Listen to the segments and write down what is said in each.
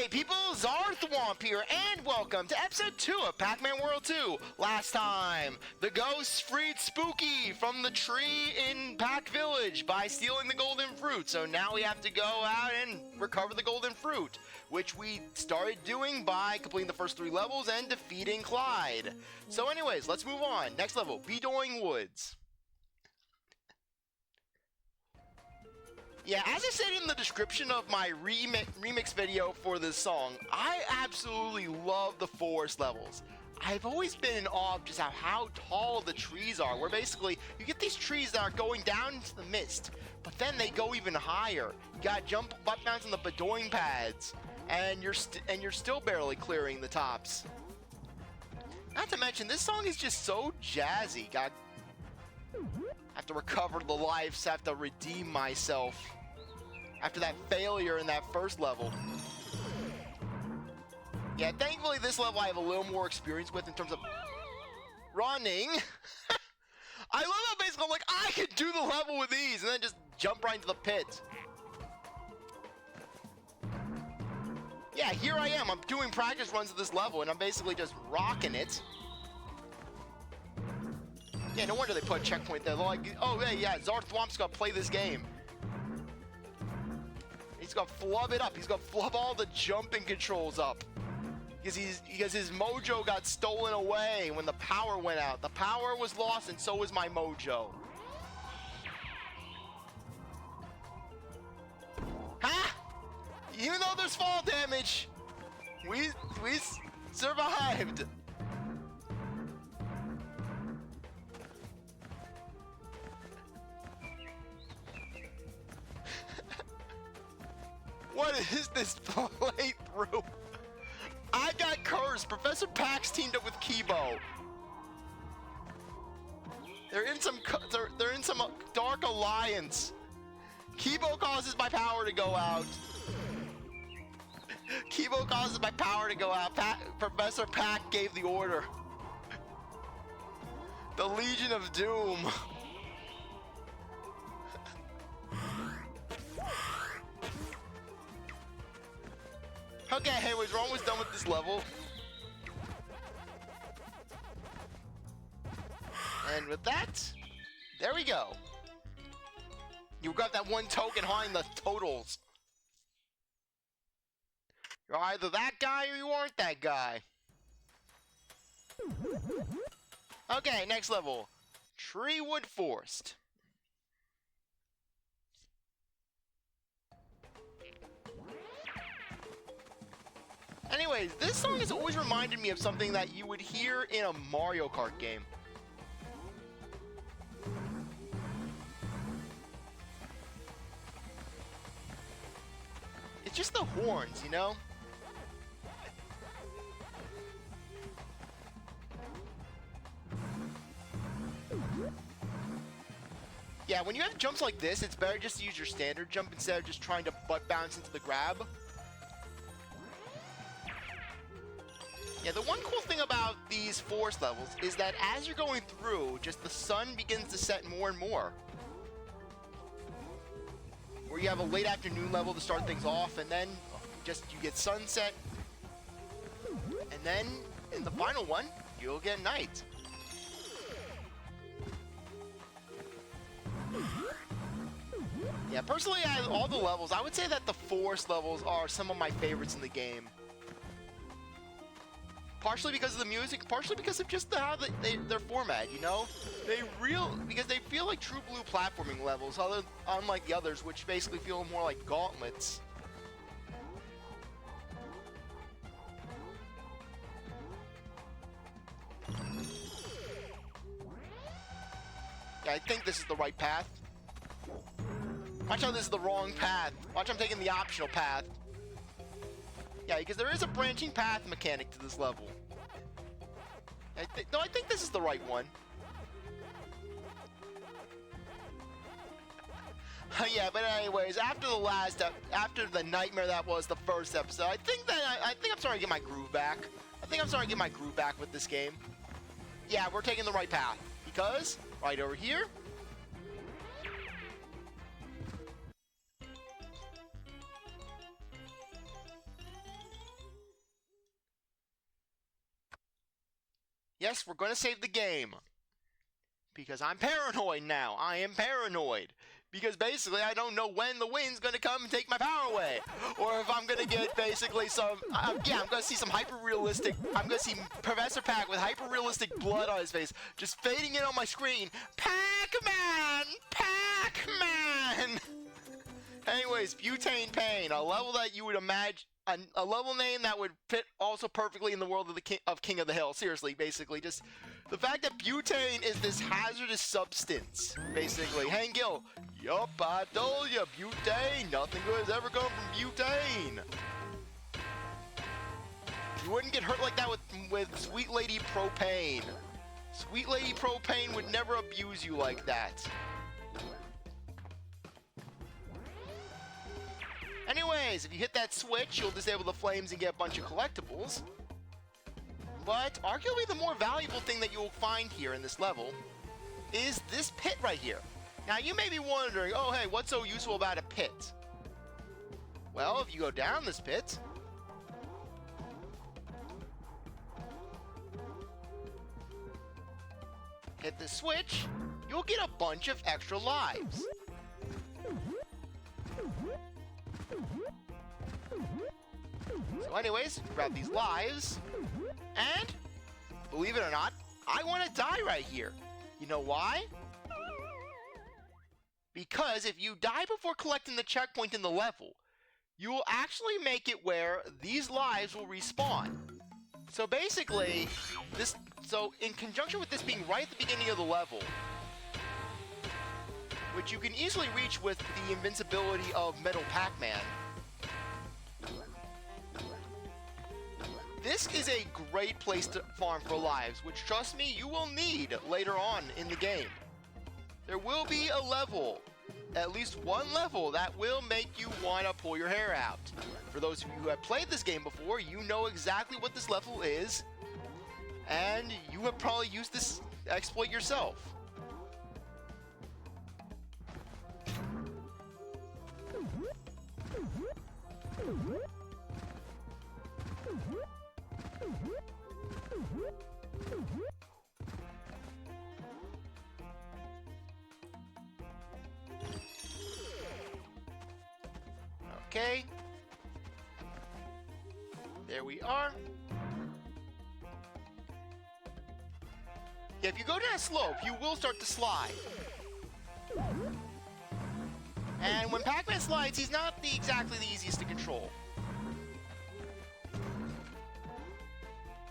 Hey people, CzarThwomp here, and welcome to episode 2 of Pac-Man World 2. Last time, the ghosts freed Spooky from the tree in Pac Village by stealing the golden fruit. So now we have to go out and recover the golden fruit, which we started doing by completing the first 3 levels and defeating Clyde. So anyways, let's move on. Next level, Bedoing Woods. Yeah, as I said in the description of my remix video for this song, I absolutely love the forest levels. I've always been in awe of just how tall the trees are, where basically you get these trees that are going down into the mist, but then they go even higher. You gotta jump butt bounce on the bedoing pads, and you're still barely clearing the tops. Not to mention, this song is just so jazzy. God. Have to recover the lives, have to redeem myself after that failure in that first level. Yeah, thankfully this level I have a little more experience with in terms of running. I love how basically I'm like, I could do the level with ease and then just jump right into the pit. Yeah, here I am. I'm doing practice runs of this level and I'm basically just rocking it. Yeah, no wonder they put a checkpoint there. They're like, oh, hey, yeah, CzarThwomp's gonna play this game. He's gonna flub it up. He's gonna flub all the jumping controls up. Because his mojo got stolen away when the power went out. The power was lost and so was my mojo. Ha! Even though there's fall damage, we survived. What is this playthrough? I got cursed. Professor Pax teamed up with Kibo. They're in some dark alliance. Kibo causes my power to go out. Kibo causes my power to go out. Professor Pac gave the order. The Legion of Doom. Okay, anyways, we're almost done with this level. And with that, there we go. You got that one token behind the totals. You're either that guy or you aren't that guy. Okay, next level. Treewood Forest. Anyways, this song has always reminded me of something that you would hear in a Mario Kart game. It's just the horns, you know? Yeah, when you have jumps like this, it's better just to use your standard jump instead of just trying to butt bounce into the grab. Yeah, the one cool thing about these forest levels is that as you're going through, just the sun begins to set more and more. Where you have a late afternoon level to start things off, and then just you get sunset. And then, in the final one, you'll get night. Yeah, personally, out of all the levels, I would say that the forest levels are some of my favorites in the game. Partially because of the music, partially because of just how their format, you know? Because they feel like true blue platforming levels, unlike the others, which basically feel more like gauntlets. Yeah, I think this is the right path. Watch how this is the wrong path. Watch I'm taking the optional path. Yeah, because there is a branching path mechanic to this level. I think this is the right one. Yeah, but anyways, after the nightmare that was the first episode, I think I'm starting to get my groove back. I think I'm starting to get my groove back with this game. Yeah, we're taking the right path because right over here. Yes, we're going to save the game. Because I'm paranoid now. I am paranoid. Because basically I don't know when the wind's going to come and take my power away. Or if I'm going to get basically some... yeah, I'm going to see some hyper-realistic... I'm going to see Professor Pac with hyper-realistic blood on his face. Just fading in on my screen. Pac-Man! Pac-Man! Anyways, Butane Pain. A level that you would imagine... A level name that would fit also perfectly in the world of the King of the Hill. Seriously, basically, just the fact that butane is this hazardous substance. Basically, Hank Gill. Yup, I told you, butane. Nothing good has ever come from butane. You wouldn't get hurt like that with Sweet Lady Propane. Sweet Lady Propane would never abuse you like that. Anyways, if you hit that switch, you'll disable the flames and get a bunch of collectibles. But arguably the more valuable thing that you'll find here in this level is this pit right here. Now you may be wondering, oh hey, what's so useful about a pit? Well, if you go down this pit, hit the switch, you'll get a bunch of extra lives. So anyways, grab these lives, and believe it or not, I want to die right here. You know why? Because if you die before collecting the checkpoint in the level, you will actually make it where these lives will respawn. So basically, in conjunction with this being right at the beginning of the level, which you can easily reach with the invincibility of Metal Pac-Man, this is a great place to farm for lives, which, trust me, you will need later on in the game. There will be a level, at least one level, that will make you want to pull your hair out. For those of you who have played this game before, you know exactly what this level is, and you have probably used this exploit yourself. Okay. There we are. Yeah, if you go down a slope, you will start to slide. And when Pac-Man slides, he's not exactly the easiest to control.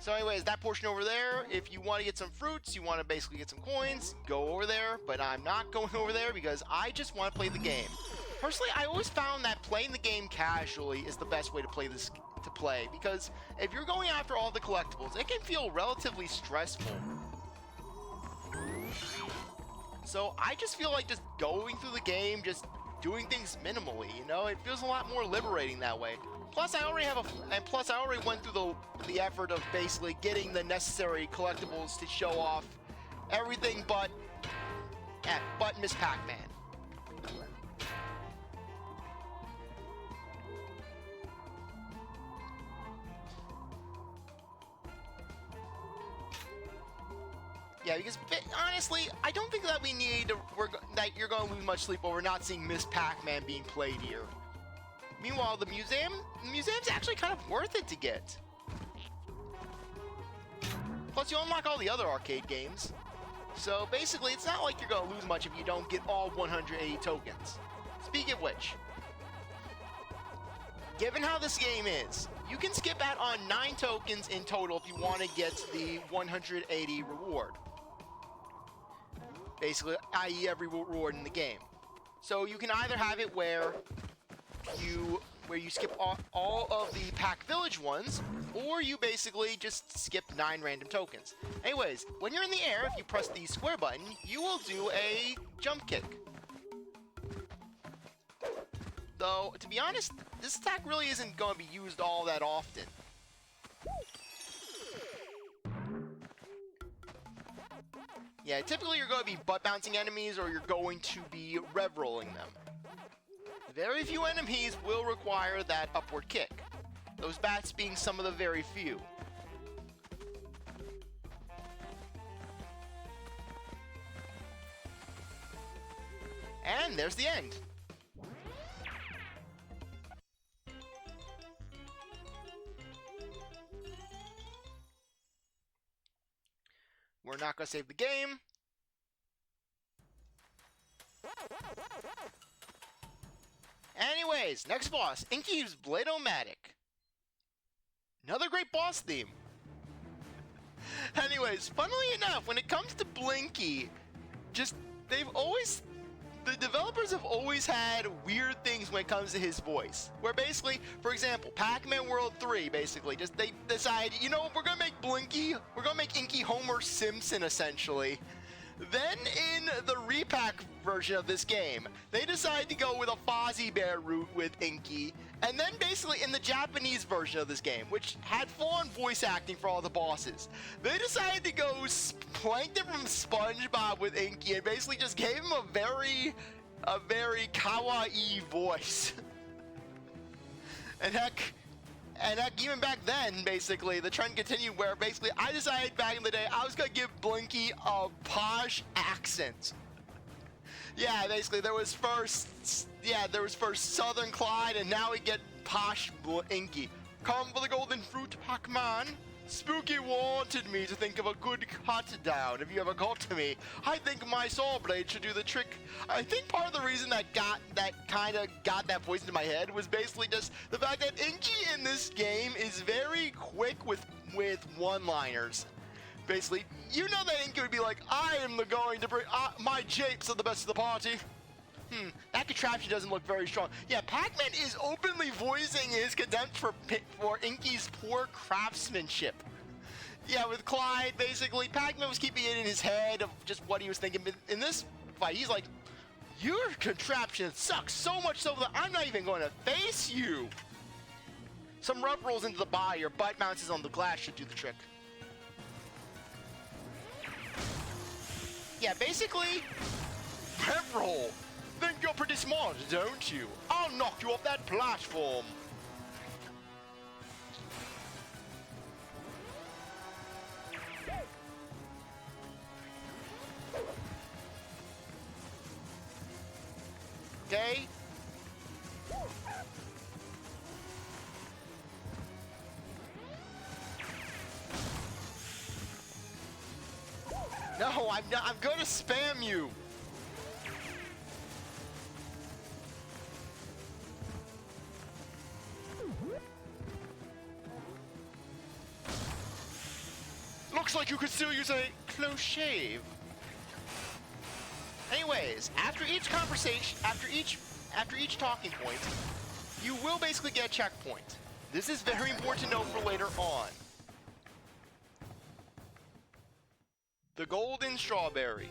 So anyways, that portion over there, if you want to get some fruits, you want to basically get some coins, go over there. But I'm not going over there because I just want to play the game. Personally, I always found that playing the game casually is the best way to play this because if you're going after all the collectibles, it can feel relatively stressful. So I just feel like just going through the game, just doing things minimally, you know, it feels a lot more liberating that way. Plus, I already went through the effort of basically getting the necessary collectibles to show off everything but Miss Pac-Man. Yeah, because honestly, I don't think that that you're going to lose much sleep over not seeing Miss Pac-Man being played here. Meanwhile, the museum's actually kind of worth it to get. Plus, you unlock all the other arcade games. So basically, it's not like you're going to lose much if you don't get all 180 tokens. Speaking of which, given how this game is, you can skip out on 9 tokens in total if you want to get the 180 reward. Basically, i.e. every reward in the game. So you can either have it where you skip all of the Pac Village ones, or you basically just skip 9 random tokens. Anyways, when you're in the air, if you press the square button, you will do a jump kick. Though, to be honest, this attack really isn't going to be used all that often. Yeah, typically you're going to be butt-bouncing enemies, or you're going to be rev-rolling them. Very few enemies will require that upward kick. Those bats being some of the very few. And there's the end. We're not going to save the game. Anyways, next boss, Inky's Blade-O-Matic. Another great boss theme. Anyways, funnily enough, when it comes to Blinky, the developers have always had weird things when it comes to his voice. Where basically, for example, Pac-Man World 3, basically, they decide, you know, we're gonna make Inky Homer Simpson, essentially. Then, in the repack version of this game, they decide to go with a Fozzie Bear route with Inky, and then basically in the Japanese version of this game, which had full-on voice acting for all the bosses, they decided to go Plankton from SpongeBob with Inky, and basically just gave him a very kawaii voice. And heck, even back then, basically, the trend continued where basically I decided back in the day I was gonna give Blinky a posh accent. Yeah, basically there was first Southern Clyde, and now we get posh Inky. Come for the golden fruit, Pac-Man. Spooky wanted me to think of a good cut down. If you ever got to me, I think my saw blade should do the trick. I think part of the reason that kind of got that voice into my head was basically just the fact that Inky in this game is very quick with one-liners. Basically, you know that Inky would be like, I am going to bring my japes are the best of the party. That contraption doesn't look very strong. Yeah, Pac-Man is openly voicing his contempt for Inky's poor craftsmanship. Yeah, with Clyde, basically, Pac-Man was keeping it in his head of just what he was thinking. But in this fight, he's like, your contraption sucks so much so that I'm not even going to face you. Some rub rolls into the body or butt bounces on the glass should do the trick. Yeah, basically, rev roll. Think you're pretty smart, don't you? I'll knock you off that platform. Okay. No, I'm not. I'm gonna spam you. Looks like you could still use a close shave. Anyways, after each conversation, after each talking point, you will basically get a checkpoint. This is very important to know for later on. The golden strawberry.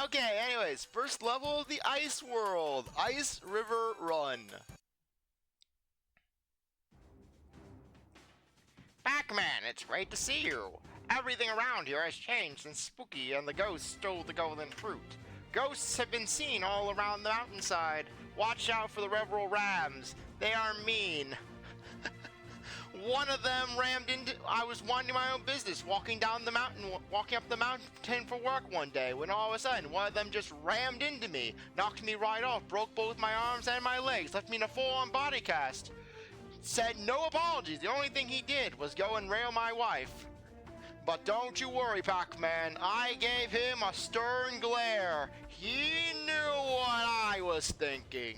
Okay, anyways, first level of the Ice World, Ice River Run. Pac-Man, it's great to see you. Everything around here has changed and spooky, and the ghosts stole the golden fruit. Ghosts have been seen all around the mountainside. Watch out for the Reveral Rams. They are mean. One of them rammed into. I was minding my own business, walking up the mountain for work one day, when all of a sudden one of them just rammed into me, knocked me right off, broke both my arms and my legs, left me in a full-on body cast. Said no apologies. The only thing he did was go and rail my wife. But don't you worry, Pac-Man. I gave him a stern glare. He knew what I was thinking.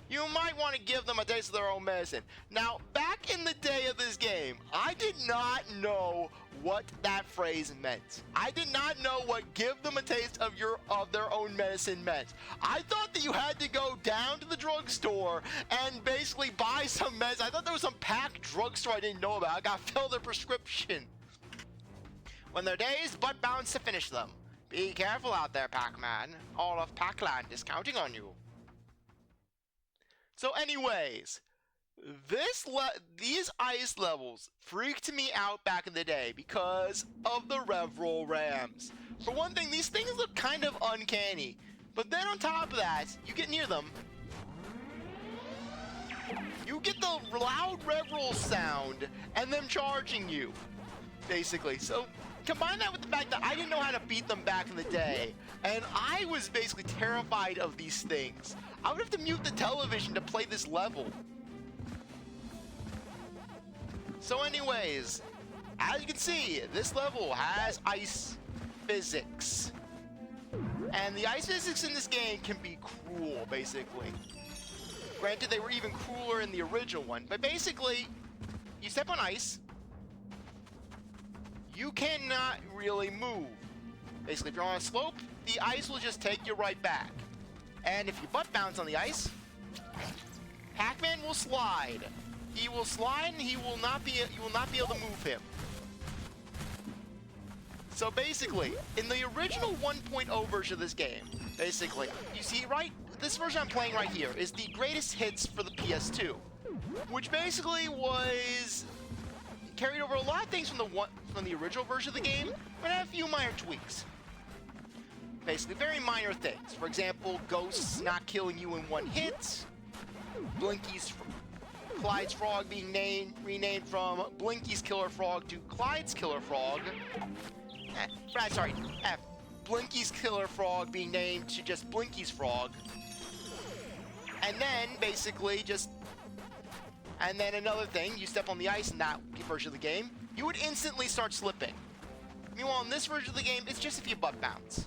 You might want to give them a taste of their own medicine. Now, back in the day of this game, I did not know what that phrase meant. I did not know what give them a taste of their own medicine meant. I thought that you had to go down to the drugstore and basically buy some meds. I thought there was some packed drugstore I didn't know about. I got filled a prescription. When they're dazed, but bound to finish them. Be careful out there, Pac-Man. All of Pac-Land is counting on you. So anyways, these ice levels freaked me out back in the day because of the Reveral Rams. For one thing, these things look kind of uncanny. But then on top of that, you get near them, you get the loud rev roll sound and them charging you, basically. So combine that with the fact that I didn't know how to beat them back in the day, and I was basically terrified of these things. I would have to mute the television to play this level. So anyways, as you can see, this level has ice physics. And the ice physics in this game can be cruel, basically. Granted, they were even crueler in the original one, but basically, you step on ice, you cannot really move. Basically, if you're on a slope, the ice will just take you right back. And if you butt bounce on the ice, Pac-Man will slide. He will slide, and you will not be able to move him. So basically, in the original 1.0 version of this game, basically, you see, right? This version I'm playing right here is the greatest hits for the PS2, which basically was carried over a lot of things from the original version of the game, but had a few minor tweaks. Basically, very minor things. For example, ghosts not killing you in one hit, Clyde's Frog being renamed from Blinky's Killer Frog to Clyde's Killer Frog. Blinky's Killer Frog being named to just Blinky's Frog. And then, basically, and then another thing, you step on the ice in that version of the game, you would instantly start slipping. Meanwhile, in this version of the game, it's just if you butt bounce.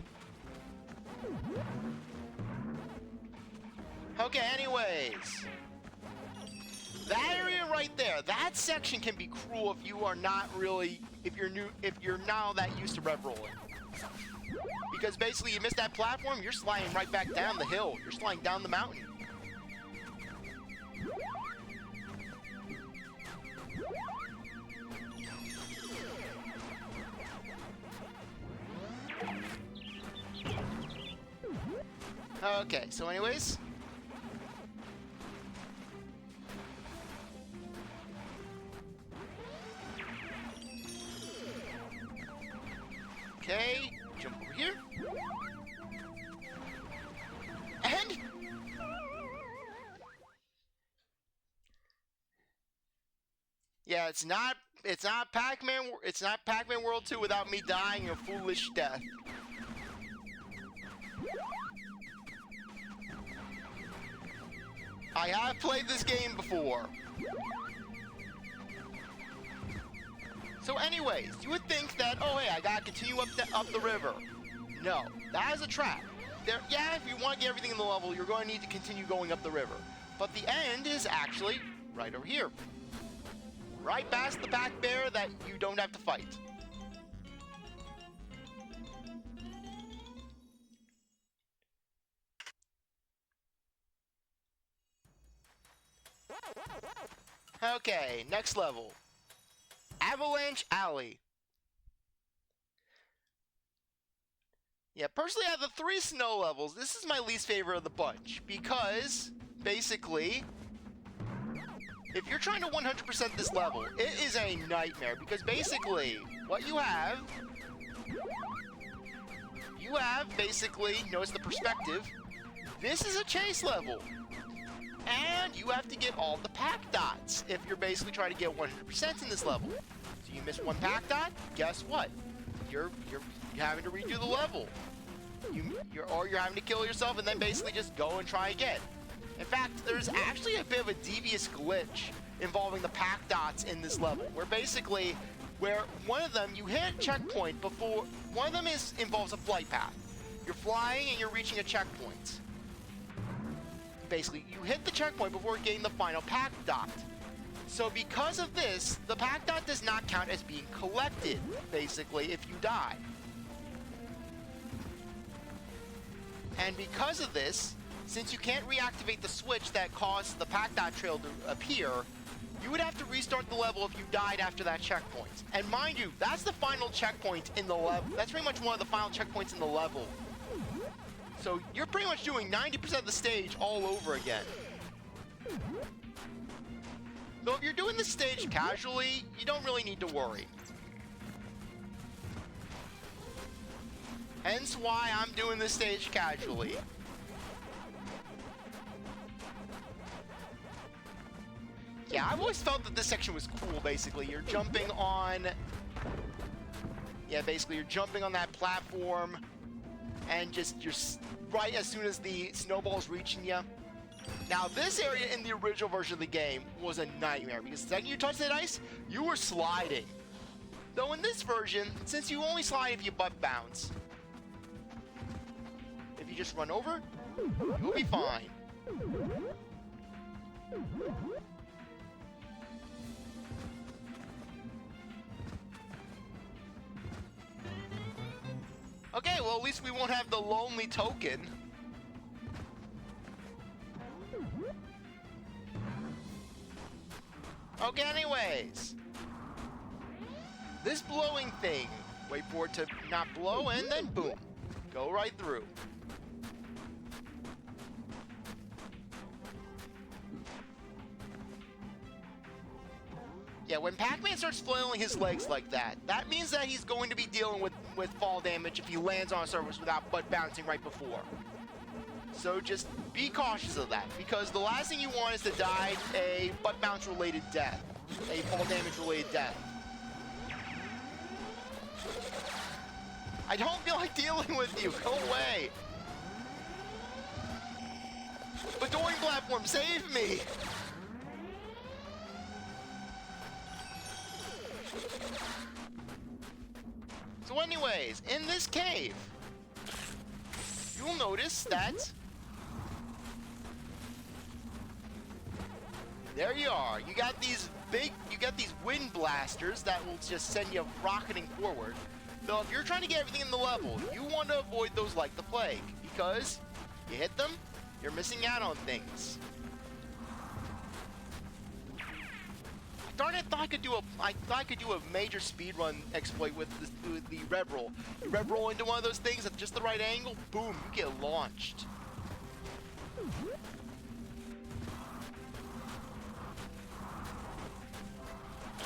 Okay, anyways. That area right there, that section can be cruel if you are not really, if you're now that used to rev rolling. Because basically you miss that platform, you're sliding right back down the hill. You're sliding down the mountain. Okay, so anyways. Okay, jump over here. And yeah, it's not Pac-Man World 2 without me dying a foolish death. I have played this game before. So anyways, you would think that, oh hey, I gotta continue up the river. No, that is a trap. Yeah, if you want to get everything in the level, you're going to need to continue going up the river. But the end is actually right over here. Right past the Pac Bear that you don't have to fight. Okay, next level. Avalanche Alley. Yeah, personally, out of the 3 snow levels, this is my least favorite of the bunch. Because, basically, if you're trying to 100% this level, it is a nightmare. Because basically, what you have basically, notice the perspective, this is a chase level. And you have to get all the pac-dots if you're basically trying to get 100% in this level. So you miss one pac-dot, guess what? You're having to redo the level. Or you're having to kill yourself and then basically just go and try again. In fact, there's actually a bit of a devious glitch involving the pac-dots in this level, where one of them, you hit a checkpoint before, one of them involves a flight path. You're flying and you're reaching a checkpoint. Basically, you hit the checkpoint before getting the final pac-dot. So because of this, the pac-dot does not count as being collected, basically, if you die. And because of this, since you can't reactivate the switch that caused the pac-dot trail to appear, you would have to restart the level if you died after that checkpoint. And mind you, that's the final checkpoint in the level. That's pretty much one of the final checkpoints in the level. So you're pretty much doing 90% of the stage all over again. So if you're doing this stage casually, you don't really need to worry. Hence why I'm doing this stage casually. Yeah, I've always felt that this section was cool, basically. You're jumping on... Yeah, basically, you're jumping on that platform, and you're right as soon as the snowball's reaching you. Now, this area in the original version of the game was a nightmare, because the second you touch that ice, you were sliding. Though in this version, since you only slide if you butt bounce, if you just run over, you'll be fine. Okay, well, at least we won't have the lonely token. Okay, anyways. This blowing thing, wait for it to not blow, and then boom. Go right through. Yeah, when Pac-Man starts flailing his legs like that, that means that he's going to be dealing with fall damage if he lands on a surface without butt bouncing right before. So just be cautious of that, because the last thing you want is to die a butt bounce related death, a fall damage related death. I don't feel like dealing with you, go away. Bedoring platform, save me. So anyways, in this cave, you'll notice that there you are. You got these wind blasters that will just send you rocketing forward. Though if you're trying to get everything in the level, you want to avoid those like the plague, because you hit them, you're missing out on things. Darn it, I thought I could do a major speedrun exploit with the red roll. You red roll into one of those things at just the right angle, boom, you get launched.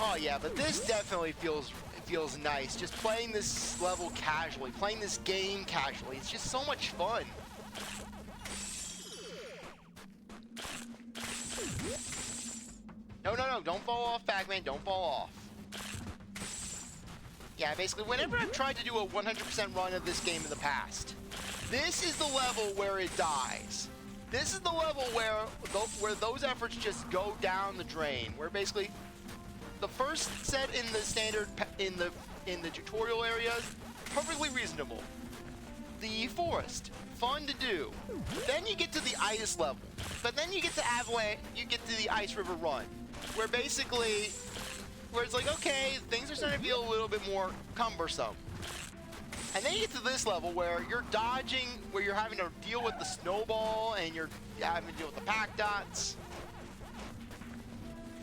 Oh yeah, but this definitely feels nice. Just playing this level casually, playing this game casually. It's just so much fun. No, don't fall off, Pac-Man, don't fall off. Yeah, basically, whenever I've tried to do a 100% run of this game in the past, this is the level where it dies. This is the level where those efforts just go down the drain, where basically the first set in the standard, in the tutorial areas, perfectly reasonable. The forest, fun to do. Then you get to the ice level, but then you get to avalanche, you get to the ice river run, where basically, where it's like, okay, things are starting to feel a little bit more cumbersome. And then you get to this level where you're dodging, where you're having to deal with the snowball, and you're having to deal with the pac-dots.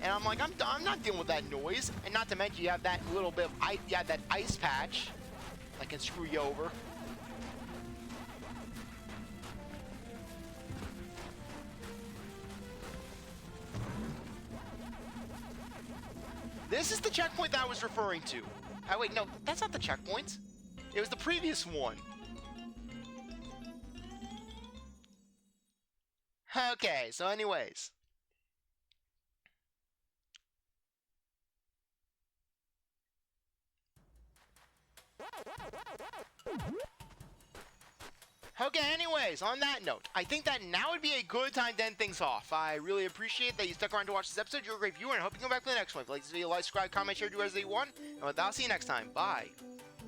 And I'm like, I'm not dealing with that noise. And not to mention, you have that little bit of ice, you have that ice patch that can screw you over. This is the checkpoint that I was referring to. Oh wait, no, that's not the checkpoint. It was the previous one. Okay, so anyways. Okay, anyways, on that note, I think that now would be a good time to end things off. I really appreciate that you stuck around to watch this episode. You're a great viewer, and I hope you come back for the next one. If you like this video, like, subscribe, comment, share, do whatever you want. And with that, I'll see you next time. Bye.